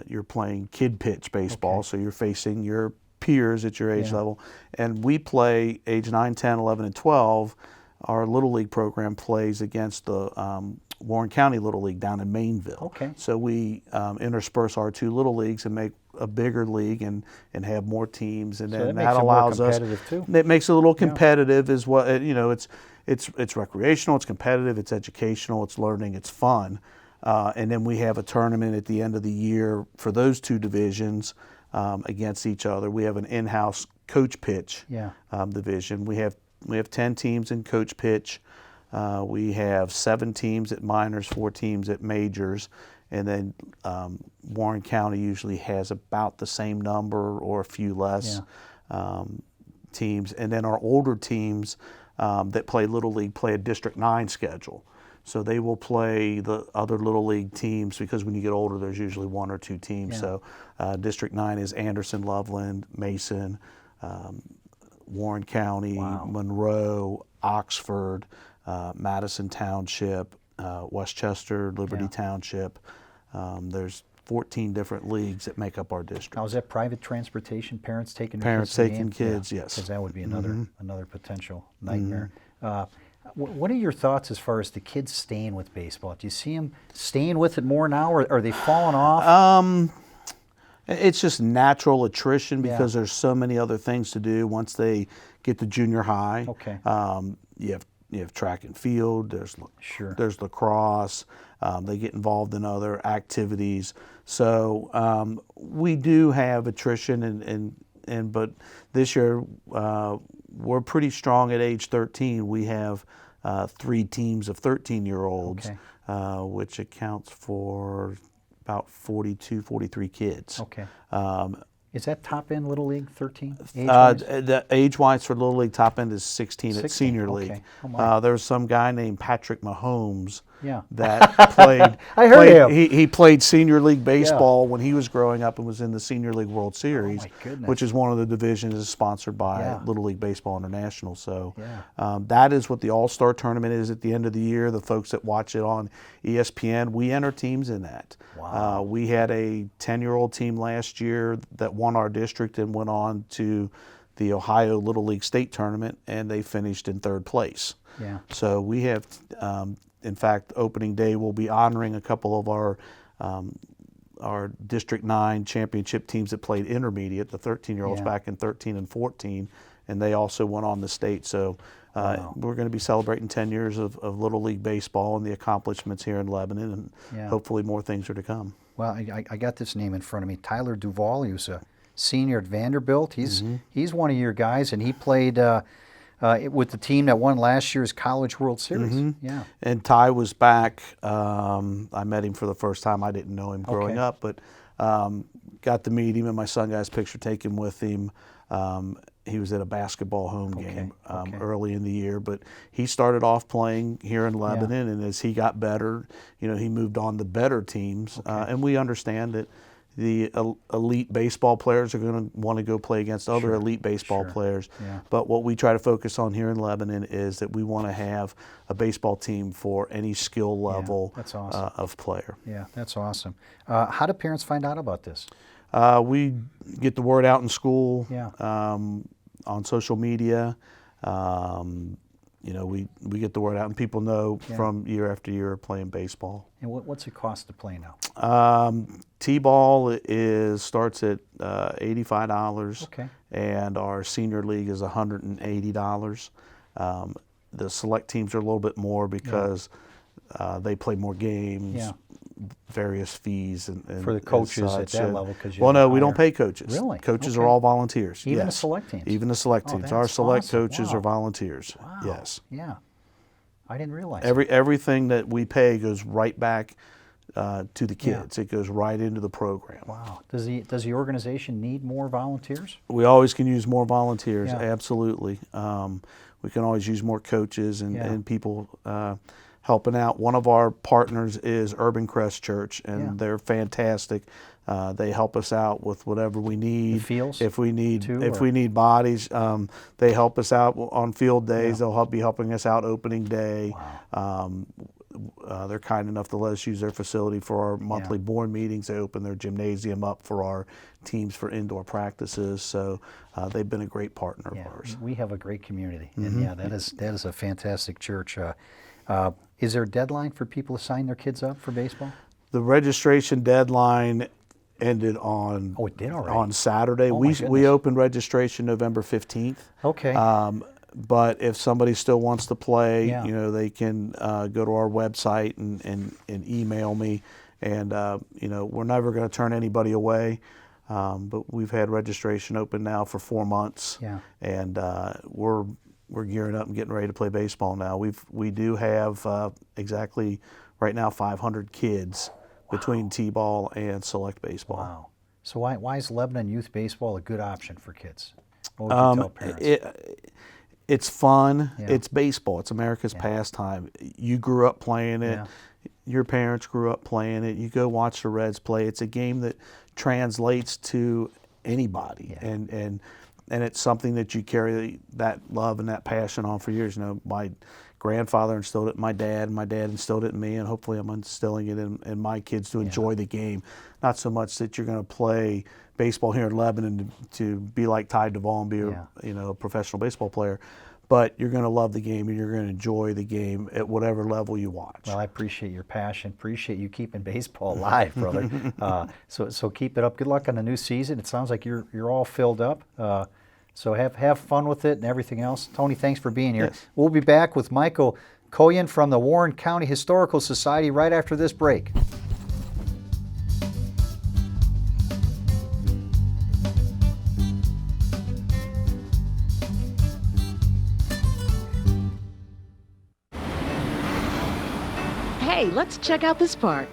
you're playing kid pitch baseball, so you're facing your peers at your age level. And we play age 9, 10, 11, and 12. Our Little League program plays against the Warren County Little League down in Mainville. So we intersperse our 2 Little Leagues and make a bigger league and have more teams, and then that allows us. It makes it a little competitive, is what it's recreational, it's competitive, it's educational, it's learning, it's fun, and then we have a tournament at the end of the year for those 2 divisions against each other. We have an in-house coach pitch division. We have 10 teams in coach pitch. We have 7 teams at minors, 4 teams at majors, and then Warren County usually has about the same number or a few less teams. And then our older teams that play Little League play a District 9 schedule. So they will play the other Little League teams, because when you get older, there's usually 1 or 2 teams. So District 9 is Anderson, Loveland, Mason, Warren County, Monroe, Oxford, Madison Township, Westchester, Liberty Township. There's 14 different leagues that make up our district. Now, is that private transportation? Parents taking kids, yes. Because that would be another potential nightmare. What are your thoughts as far as the kids staying with baseball? Do you see them staying with it more now, or are they falling off? It's just natural attrition because there's so many other things to do once they get to junior high. You have track and field. There's lacrosse. They get involved in other activities. So we do have attrition, but this year we're pretty strong at age 13. We have 3 teams of 13-year-olds, which accounts for about 42, 43 kids. Is that top end Little League 13? The age-wise for Little League top end is 16 at Senior League. There was some guy named Patrick Mahomes that played. I heard him. He played Senior League baseball when he was growing up and was in the Senior League World Series, which is one of the divisions sponsored by Little League Baseball International. So that is what the All-Star Tournament is at the end of the year. The folks that watch it on ESPN, we enter teams in that. We had a 10-year-old team last year that won our district and went on to the Ohio Little League State Tournament, and they finished in 3rd place. So we have, in fact, opening day we'll be honoring a couple of our District 9 championship teams that played intermediate, the 13-year-olds back in 13 and 14, and they also went on the state. So we're going to be celebrating 10 years of Little League baseball and the accomplishments here in Lebanon, and hopefully more things are to come. Well, I got this name in front of me, Tyler Duvall. He was a senior at Vanderbilt. He's one of your guys, and he played with the team that won last year's College World Series. And Ty was back. I met him for the first time. I didn't know him growing up, but got to meet him, and my son got his picture taken with him. He was at a basketball home game early in the year, but he started off playing here in Lebanon, and as he got better, he moved on to better teams. And we understand that the elite baseball players are going to want to go play against other elite baseball players. But what we try to focus on here in Lebanon is that we want to have a baseball team for any skill level of player. Yeah, that's awesome. How do parents find out about this? We get the word out in school, on social media. we get the word out, and people know from year after year playing baseball. And what's it cost to play now? T-ball starts at $85. Okay. And our senior league is $180. The select teams are a little bit more because they play more games, various fees, and for the coaches and at that level. Well, no, we don't pay coaches. Really? Coaches are all volunteers. Even the select teams. Even the select teams. Our that's select awesome. coaches are volunteers. Wow. Yes. Yeah. I didn't realize. Everything that we pay goes right back to the kids. It goes right into the program. Wow. Does the organization need more volunteers? We always can use more volunteers. Yeah. Absolutely. We can always use more coaches and people helping out. One of our partners is Urban Crest Church, and they're fantastic. They help us out with whatever we need. The fields if we need too, we need bodies, they help us out on field days. They'll be helping us out opening day. Wow. They're kind enough to let us use their facility for our monthly board meetings. They open their gymnasium up for our teams for indoor practices. So they've been a great partner of ours. We have a great community, and that is a fantastic church. Is there a deadline for people to sign their kids up for baseball? The registration deadline ended on it did already? On Saturday. Oh, my we goodness. opened registration November 15th. Okay. But if somebody still wants to play, they can go to our website and email me. And we're never going to turn anybody away. But we've had registration open now for 4 months. Yeah. And we're gearing up and getting ready to play baseball now. We do have exactly right now 500 kids between T-ball and select baseball. Wow. So why is Lebanon Youth Baseball a good option for kids? What would you tell parents? It's fun. It's baseball. It's America's pastime. You grew up playing it. Your parents grew up playing it. You go watch the Reds play. It's a game that translates to anybody, and it's something that you carry that love and that passion on for years. My grandfather instilled it in my dad, and my dad instilled it in me, and hopefully I'm instilling it in my kids to enjoy the game. Not so much that you're going to play baseball here in Lebanon to be like Ty Duvall and be a professional baseball player, but you're going to love the game and you're going to enjoy the game at whatever level you watch. Well, I appreciate your passion. Appreciate you keeping baseball alive, brother. So keep it up. Good luck on the new season. It sounds like you're all filled up. So have fun with it and everything else. Tony, thanks for being here. Yes. We'll be back with Michael Koyen from the Warren County Historical Society right after this break. Hey, let's check out this park.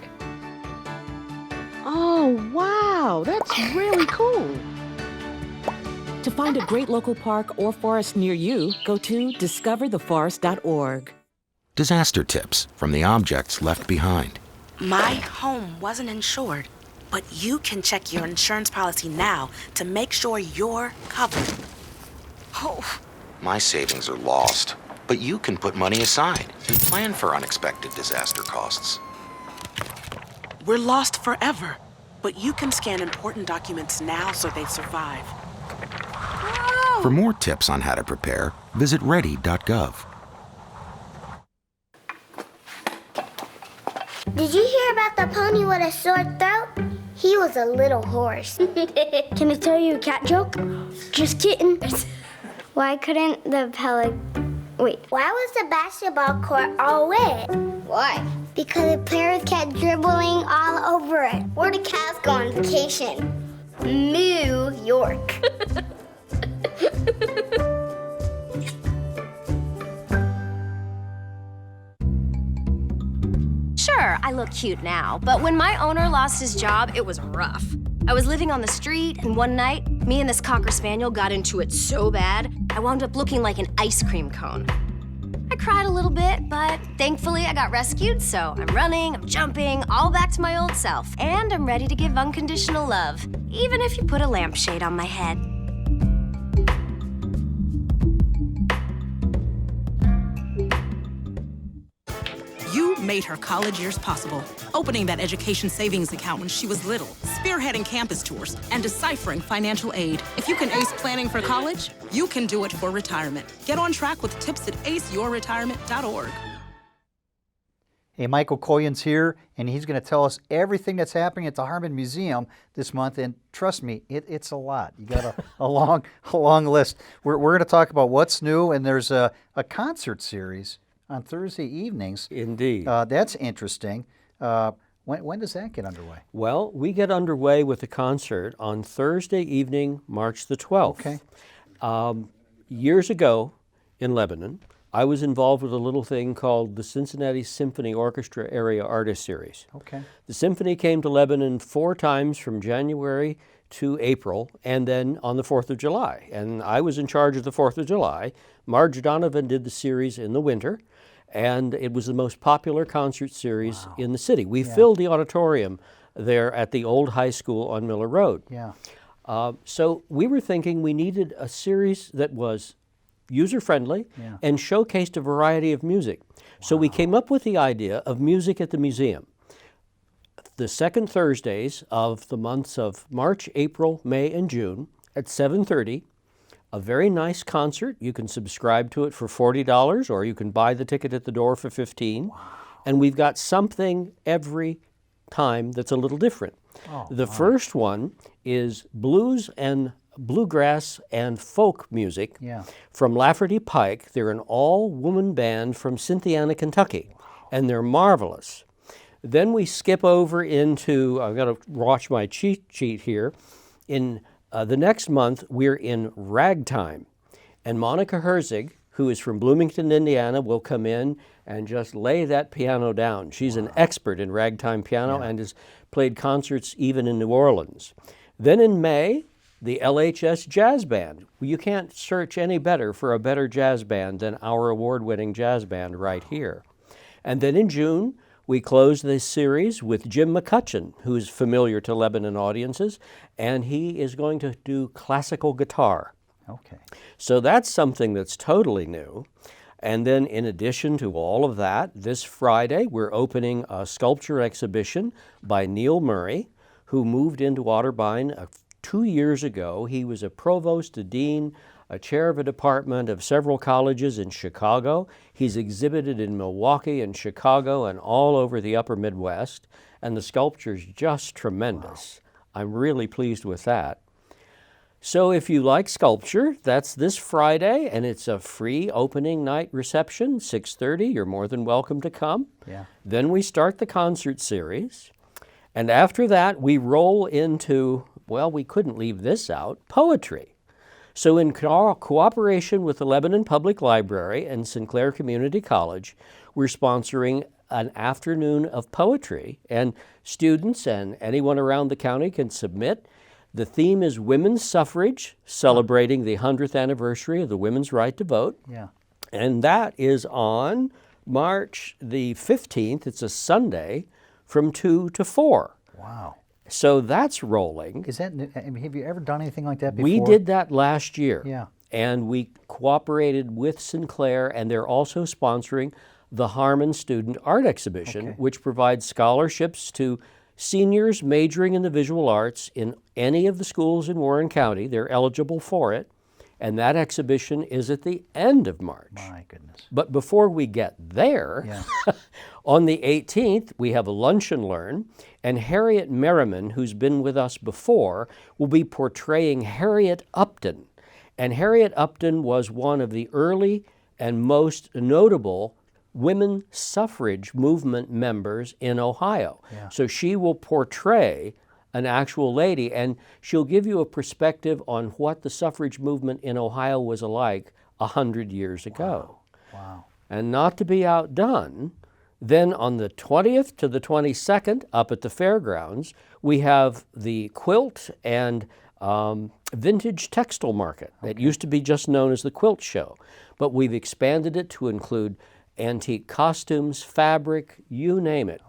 Oh, wow, that's really cool. To find a great local park or forest near you, go to discovertheforest.org. Disaster tips from the objects left behind. My home wasn't insured, but you can check your insurance policy now to make sure you're covered. Oh. My savings are lost, but you can put money aside and plan for unexpected disaster costs. We're lost forever, but you can scan important documents now so they survive. For more tips on how to prepare, visit ready.gov. Did you hear about the pony with a sore throat? He was a little horse. Can I tell you a cat joke? Just kidding. Why couldn't the Why was the basketball court all wet? Why? Because the players kept dribbling all over it. Where the cats go on vacation? New York. Sure, I look cute now, but when my owner lost his job, it was rough. I was living on the street, and one night, me and this Cocker Spaniel got into it so bad, I wound up looking like an ice cream cone. I cried a little bit, but thankfully I got rescued, so I'm running, I'm jumping, all back to my old self, and I'm ready to give unconditional love, even if you put a lampshade on my head. You made her college years possible. Opening that education savings account when she was little, spearheading campus tours, and deciphering financial aid. If you can ace planning for college, you can do it for retirement. Get on track with tips at aceyourretirement.org. Hey, Michael Koyan's here, and he's going to tell us everything that's happening at the Harmon Museum this month. And trust me, it's a lot. You got a long list. We're going to talk about what's new, and there's a concert series on Thursday evenings. Indeed. That's interesting. When does that get underway? Well, we get underway with the concert on Thursday evening, March the 12th. Okay. Years ago in Lebanon, I was involved with a little thing called the Cincinnati Symphony Orchestra Area Artist Series. Okay. The symphony came to Lebanon 4 times from January to April, and then on the 4th of July. And I was in charge of the 4th of July. Marge Donovan did the series in the winter, and it was the most popular concert series in the city. We filled the auditorium there at the old high school on Miller Road. Yeah. So we were thinking we needed a series that was user-friendly and showcased a variety of music. So we came up with the idea of music at the museum. The second Thursdays of the months of March, April, May, and June at 7:30, a very nice concert. You can subscribe to it for $40, or you can buy the ticket at the door for $15. And we've got something every time that's a little different. The first one is blues and bluegrass and folk music from Lafferty Pike. They're an all-woman band from Cynthiana, Kentucky, and they're marvelous. Then we skip over into, I've got to watch my cheat sheet here. In the next month, we're in ragtime, and Monica Herzig, who is from Bloomington, Indiana, will come in and just lay that piano down. She's an expert in ragtime piano and has played concerts even in New Orleans. Then in May, the LHS Jazz Band. You can't search any better for a better jazz band than our award-winning jazz band right here. And then in June, we close this series with Jim McCutcheon, who's familiar to Lebanon audiences, and he is going to do classical guitar. Okay. So that's something that's totally new. And then in addition to all of that, this Friday, we're opening a sculpture exhibition by Neil Murray, who moved into Otterbein 2 years ago. He was a provost, a dean, a chair of a department of several colleges in Chicago. He's exhibited in Milwaukee and Chicago and all over the upper Midwest, and the sculpture's just tremendous. I'm really pleased with that. So if you like sculpture, that's this Friday, and it's a free opening night reception, 6:30. You're more than welcome to come. Yeah. Then we start the concert series, and after that we roll into, well, we couldn't leave this out, poetry. So in cooperation with the Lebanon Public Library and Sinclair Community College, we're sponsoring an afternoon of poetry, and students and anyone around the county can submit. The theme is women's suffrage, celebrating the 100th anniversary of the women's right to vote. Yeah. And that is on March the 15th. It's a Sunday from 2 to 4. Wow. So that's rolling. Is that, I mean, have you ever done anything like that before? We did that last year. Yeah. And we cooperated with Sinclair, and they're also sponsoring the Harmon Student Art Exhibition, which provides scholarships to seniors majoring in the visual arts in any of the schools in Warren County. They're eligible for it. And that exhibition is at the end of March. My goodness. But before we get there, on the 18th, we have a lunch and learn, and Harriet Merriman, who's been with us before, will be portraying Harriet Upton. And Harriet Upton was one of the early and most notable women suffrage movement members in Ohio. Yeah. So she will portray an actual lady, and she'll give you a perspective on what the suffrage movement in Ohio was like 100 years ago. Wow. And not to be outdone, then on the 20th to the 22nd, up at the fairgrounds, we have the quilt and vintage textile market. It used to be just known as the Quilt Show, but we've expanded it to include antique costumes, fabric, you name it.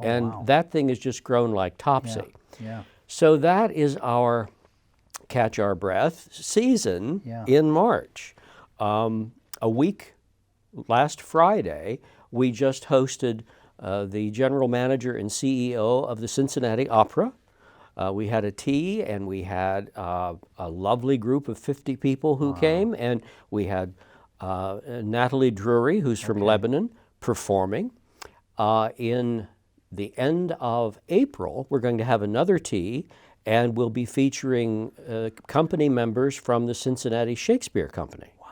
That thing has just grown like topsy. Yeah. So that is our catch our breath season in March. A week last Friday, we just hosted the general manager and CEO of the Cincinnati Opera. We had a tea, and we had a lovely group of 50 people who came, and we had Natalie Drury, who's from Lebanon, performing. In the end of April, we're going to have another tea, and we'll be featuring company members from the Cincinnati Shakespeare Company. Wow.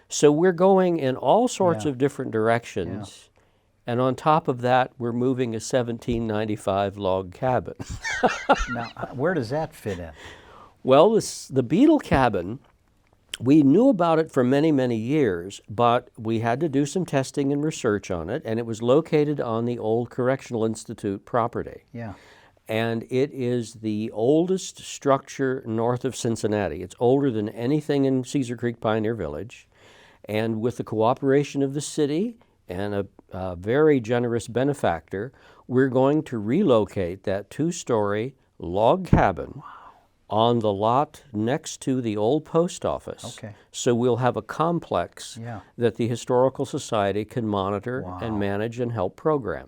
So we're going in all sorts of different directions. And on top of that, we're moving a 1795 log cabin. Now, where does that fit in? Well, the Beetle cabin, we knew about it for many, many years, but we had to do some testing and research on it, and it was located on the old Correctional Institute property. Yeah. And it is the oldest structure north of Cincinnati. It's older than anything in Cedar Creek Pioneer Village. And with the cooperation of the city and a very generous benefactor, we're going to relocate that 2-story log cabin on the lot next to the old post office. Okay. So we'll have a complex that the Historical Society can monitor and manage and help program.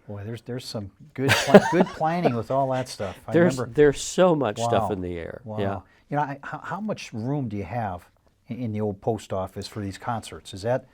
Boy, there's some good good planning with all that stuff. There's so much stuff in the air. Wow. Yeah. You know, how much room do you have in the old post office for these concerts? Is that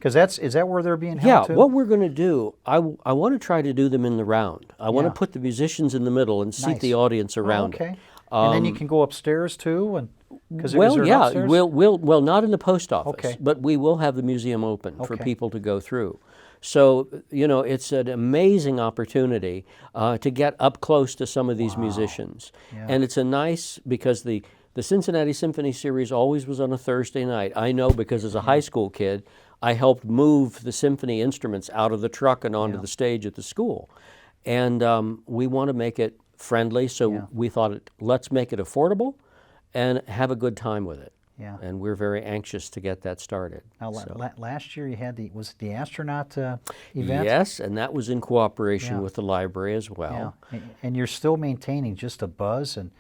where they're being held Yeah, what we're going to do, I want to try to do them in the round. I want to put the musicians in the middle and seat the audience around it. And then you can go upstairs too, and well, we'll not in the post office, but we will have the museum open for people to go through. So, you know, it's an amazing opportunity to get up close to some of these musicians. Yeah. And it's a nice, because the Cincinnati Symphony Series always was on a Thursday night. I know because as a high school kid, I helped move the symphony instruments out of the truck and onto the stage at the school. And we want to make it friendly, so we thought, let's make it affordable and have a good time with it. Yeah. And we're very anxious to get that started. Now, last year you had was it the astronaut event? Yes, and that was in cooperation with the library as well. Yeah. And you're still maintaining just a buzz, and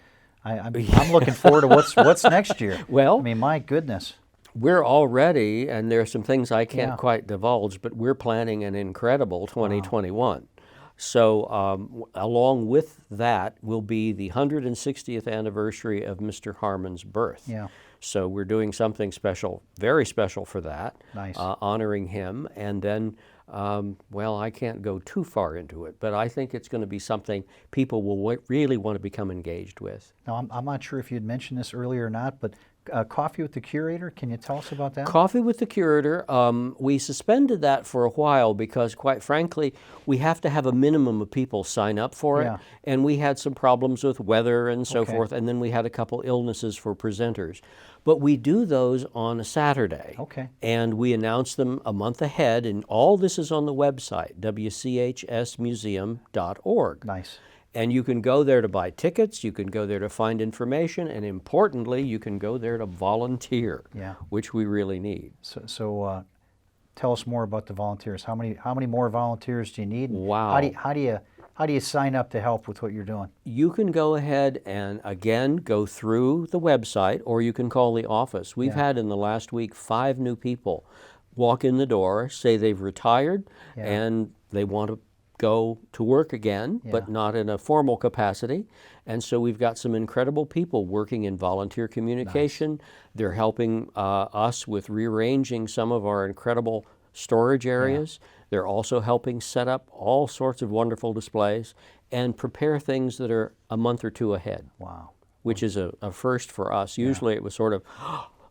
I'm looking forward to what's next year. Well, I mean, my goodness. We're already, and there are some things I can't quite divulge, but we're planning an incredible 2021. So along with that will be the 160th anniversary of Mr. Harmon's birth. Yeah. So we're doing something special, very special for that, nice. Honoring him. And then, well, I can't go too far into it, but I think it's going to be something people will really want to become engaged with. Now, I'm not sure if you'd mentioned this earlier or not, but Coffee with the Curator, can you tell us about that? Coffee with the Curator, we suspended that for a while because, quite frankly, we have to have a minimum of people sign up for it. And we had some problems with weather and so forth, and then we had a couple illnesses for presenters. But we do those on a Saturday. Okay. And we announce them a month ahead, and all this is on the website, wchsmuseum.org. Nice. And you can go there to buy tickets, you can go there to find information, and importantly, you can go there to volunteer, which we really need. So tell us more about the volunteers. How many more volunteers do you need? Wow. How do you sign up to help with what you're doing? You can go ahead and, again, go through the website, or you can call the office. We've had in the last week 5 new people walk in the door, say they've retired, and they want to go to work again, but not in a formal capacity. And so we've got some incredible people working in volunteer communication. Nice. They're helping us with rearranging some of our incredible storage areas. They're also helping set up all sorts of wonderful displays and prepare things that are a month or 2 ahead. Wow. Which is a first for us. Usually it was sort of,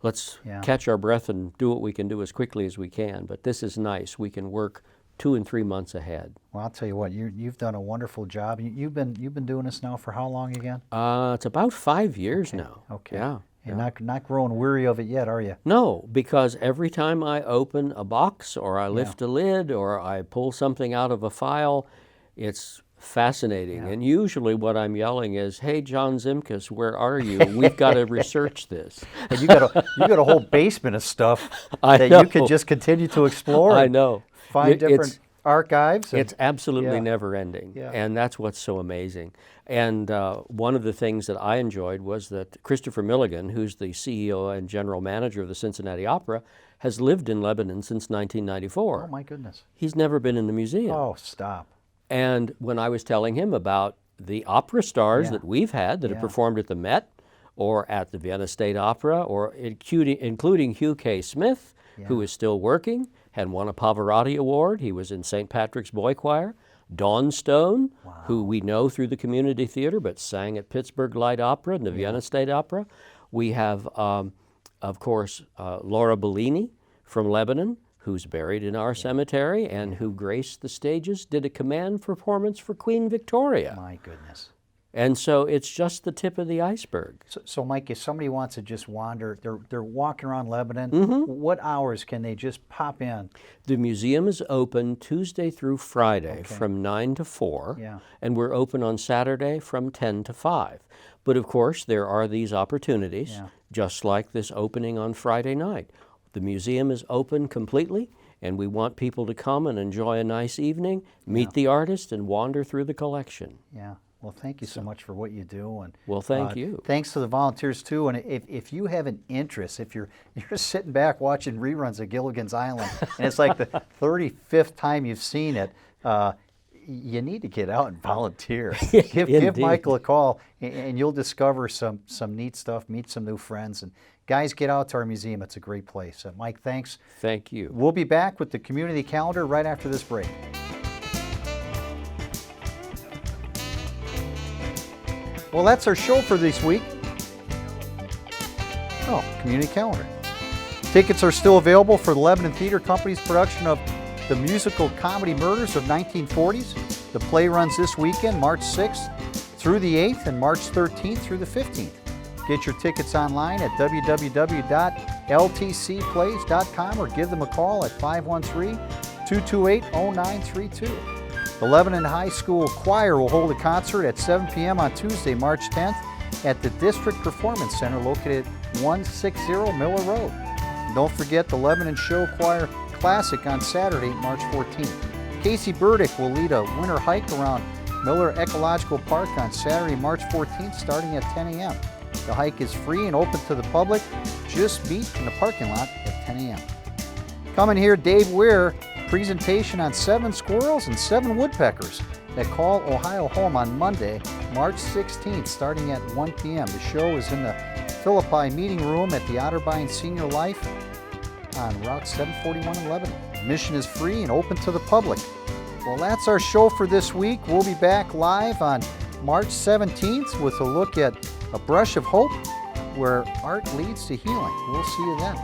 let's catch our breath and do what we can do as quickly as we can. But this is nice. We can work 2 and 3 months ahead. Well, I'll tell you what, you've done a wonderful job. You've been doing this now for how long again? It's about 5 years now. Okay. Yeah. You're not growing weary of it yet, are you? No, because every time I open a box or I lift a lid or I pull something out of a file, it's fascinating. And usually what I'm yelling is, "Hey, John Zimkus, where are you? We've got to research this." And you got a whole basement of stuff that you could just continue to explore. I know. Find different. archives. It's absolutely Yeah. never ending. Yeah. And that's what's so amazing. And one of the things that I enjoyed was that Christopher Milligan, who's the CEO and general manager of the Cincinnati Opera, has lived in Lebanon since 1994. Oh, my goodness. He's never been in the museum. Oh, stop. And when I was telling him about the opera stars Yeah. that we've had that have Yeah. performed at the Met or at the Vienna State Opera, or including Hugh K. Smith, who is still working, had won a Pavarotti Award. He was in St. Patrick's Boy Choir. Dawn Stone, who we know through the Community Theater, but sang at Pittsburgh Light Opera and the Vienna State Opera. We have, of course, Laura Bellini from Lebanon, who's buried in our cemetery and who graced the stages, did a command performance for Queen Victoria. My goodness. And so it's just the tip of the iceberg. So Mike, if somebody wants to just wander, they're walking around Lebanon, what hours can they just pop in? The museum is open Tuesday through Friday from 9 to 4, and we're open on Saturday from 10 to 5. But of course, there are these opportunities, just like this opening on Friday night. The museum is open completely, and we want people to come and enjoy a nice evening, meet the artist, and wander through the collection. Yeah. Well, thank you so much for what you do. And well, thank you. Thanks to the volunteers too. And if you have an interest, if you're sitting back watching reruns of Gilligan's Island, and it's like the 35th time you've seen it, you need to get out and volunteer. Give Michael a call, and you'll discover some neat stuff, meet some new friends. And guys, get out to our museum. It's a great place. Mike, thanks. Thank you. We'll be back with the community calendar right after this break. Well, that's our show for this week. Oh, community calendar. Tickets are still available for the Lebanon Theater Company's production of the musical Comedy Murders of 1940s. The play runs this weekend, March 6th through the 8th and March 13th through the 15th. Get your tickets online at www.ltcplays.com or give them a call at 513-228-0932. The Lebanon High School Choir will hold a concert at 7 p.m. on Tuesday, March 10th at the District Performance Center located at 160 Miller Road. And don't forget the Lebanon Show Choir Classic on Saturday, March 14th. Casey Burdick will lead a winter hike around Miller Ecological Park on Saturday, March 14th starting at 10 a.m. The hike is free and open to the public. Just meet in the parking lot at 10 a.m. Coming here, Dave Weir, presentation on 7 squirrels and 7 woodpeckers that call Ohio home on Monday, March 16th, starting at 1 p.m. The show is in the Philippi Meeting Room at the Otterbein Senior Life on Route 741 in Lebanon. Admission is free and open to the public. Well, that's our show for this week. We'll be back live on March 17th with a look at A Brush of Hope, where art leads to healing. We'll see you then.